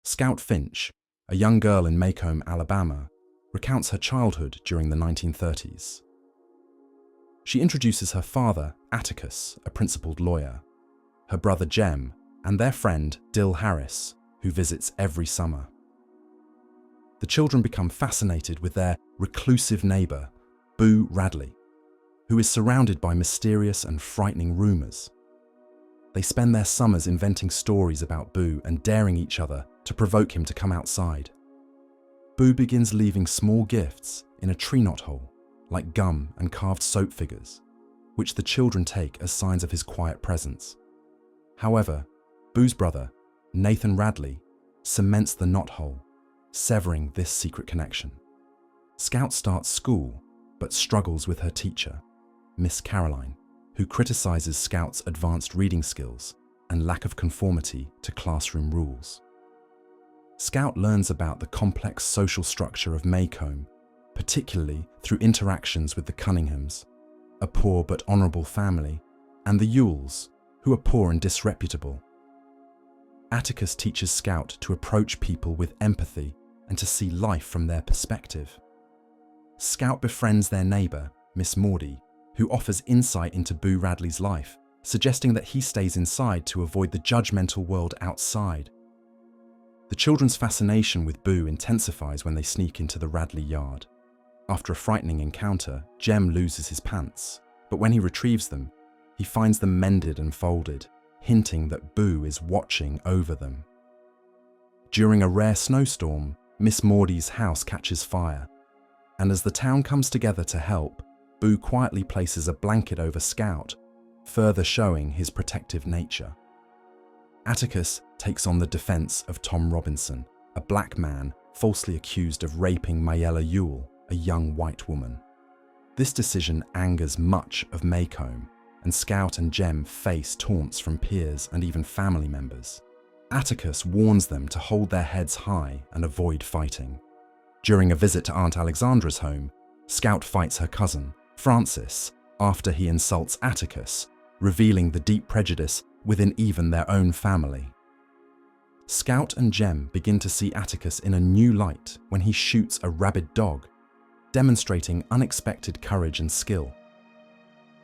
Scout Finch, a young girl in Maycomb, Alabama, recounts her childhood during the 1930s. She introduces her father, Atticus, a principled lawyer, her brother Jem, and their friend Dill Harris, who visits every summer. The children become fascinated with their reclusive neighbor, Boo Radley, who is surrounded by mysterious and frightening rumors. They spend their summers inventing stories about Boo and daring each other to provoke him to come outside. Boo begins leaving small gifts in a tree knot hole, like gum and carved soap figures, which the children take as signs of his quiet presence. However, Boo's brother, Nathan Radley, cements the knot hole, severing this secret connection. Scout starts school, but struggles with her teacher, Miss Caroline, who criticizes Scout's advanced reading skills and lack of conformity to classroom rules. Scout learns about the complex social structure of Maycomb, particularly through interactions with the Cunninghams, a poor but honourable family, and the Ewells, who are poor and disreputable. Atticus teaches Scout to approach people with empathy and to see life from their perspective. Scout befriends their neighbour, Miss Maudie, who offers insight into Boo Radley's life, suggesting that he stays inside to avoid the judgmental world outside. The children's fascination with Boo intensifies when they sneak into the Radley yard. After a frightening encounter, Jem loses his pants, but when he retrieves them, he finds them mended and folded, hinting that Boo is watching over them. During a rare snowstorm, Miss Maudie's house catches fire, and as the town comes together to help, Boo quietly places a blanket over Scout, further showing his protective nature. Atticus takes on the defense of Tom Robinson, a black man falsely accused of raping Mayella Ewell, a young white woman. This decision angers much of Maycomb, and Scout and Jem face taunts from peers and even family members. Atticus warns them to hold their heads high and avoid fighting. During a visit to Aunt Alexandra's home, Scout fights her cousin, Francis, after he insults Atticus, revealing the deep prejudice within even their own family. Scout and Jem begin to see Atticus in a new light when he shoots a rabid dog, demonstrating unexpected courage and skill.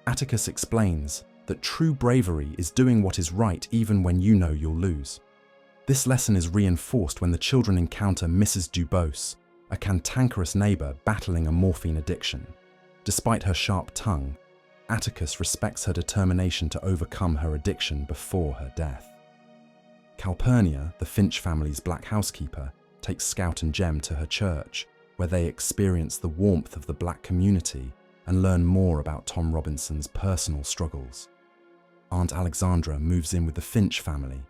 Atticus explains that true bravery is doing what is right even when you know you'll lose. This lesson is reinforced when the children encounter Mrs. Dubose, a cantankerous neighbour battling a morphine addiction. Despite her sharp tongue, Atticus respects her determination to overcome her addiction before her death. Calpurnia, the Finch family's black housekeeper, takes Scout and Jem to her church, where they experience the warmth of the black community and learn more about Tom Robinson's personal struggles. Aunt Alexandra moves in with the Finch family,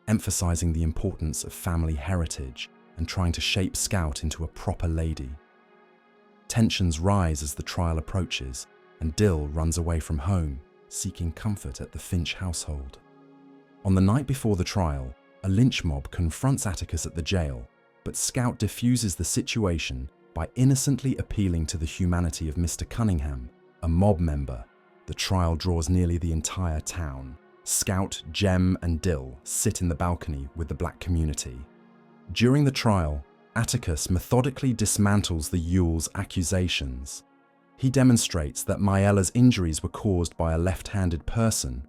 emphasizing the importance of family heritage and trying to shape Scout into a proper lady. Tensions rise as the trial approaches, and Dill runs away from home, seeking comfort at the Finch household. On the night before the trial, a lynch mob confronts Atticus at the jail, but Scout diffuses the situation by innocently appealing to the humanity of Mr. Cunningham, a mob member. The trial draws nearly the entire town. Scout, Jem, and Dill sit in the balcony with the black community. During the trial, Atticus methodically dismantles the Ewells' accusations. He demonstrates that Mayella's injuries were caused by a left-handed person,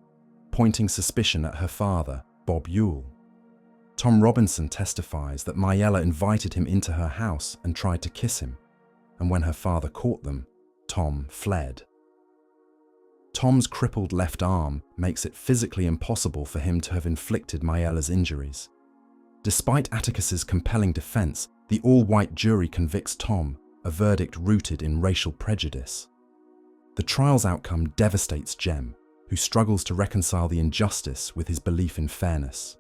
pointing suspicion at her father, Bob Ewell. Tom Robinson testifies that Mayella invited him into her house and tried to kiss him, and when her father caught them, Tom fled. Tom's crippled left arm makes it physically impossible for him to have inflicted Mayella's injuries. Despite Atticus's compelling defense, the all-white jury convicts Tom, a verdict rooted in racial prejudice. The trial's outcome devastates Jem, who struggles to reconcile the injustice with his belief in fairness.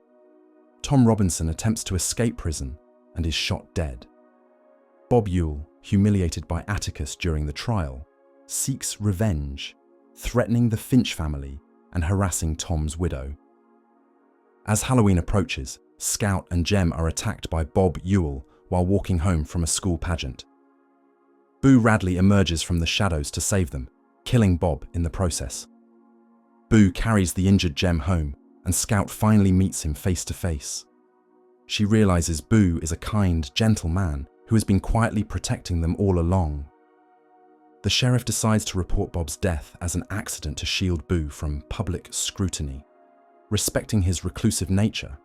Tom Robinson attempts to escape prison and is shot dead. Bob Ewell, humiliated by Atticus during the trial, seeks revenge, threatening the Finch family and harassing Tom's widow. As Halloween approaches, Scout and Jem are attacked by Bob Ewell while walking home from a school pageant. Boo Radley emerges from the shadows to save them, killing Bob in the process. Boo carries the injured Jem home, and Scout finally meets him face to face. She realizes Boo is a kind, gentle man who has been quietly protecting them all along. The sheriff decides to report Bob's death as an accident to shield Boo from public scrutiny. Respecting his reclusive nature,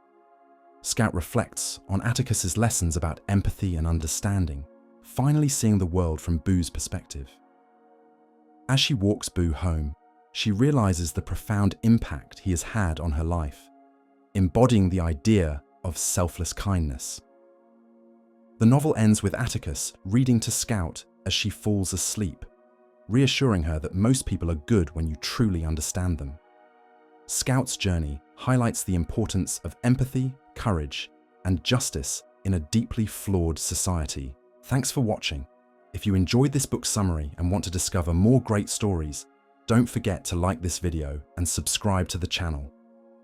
Scout reflects on Atticus's lessons about empathy and understanding, finally seeing the world from Boo's perspective. As she walks Boo home, she realizes the profound impact he has had on her life, embodying the idea of selfless kindness. The novel ends with Atticus reading to Scout as she falls asleep, reassuring her that most people are good when you truly understand them. Scout's journey highlights the importance of empathy, courage, and justice in a deeply flawed society. Thanks for watching. If you enjoyed this book summary and want to discover more great stories, don't forget to like this video and subscribe to the channel.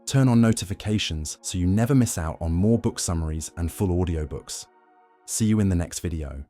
Turn on notifications so you never miss out on more book summaries and full audiobooks. See you in the next video.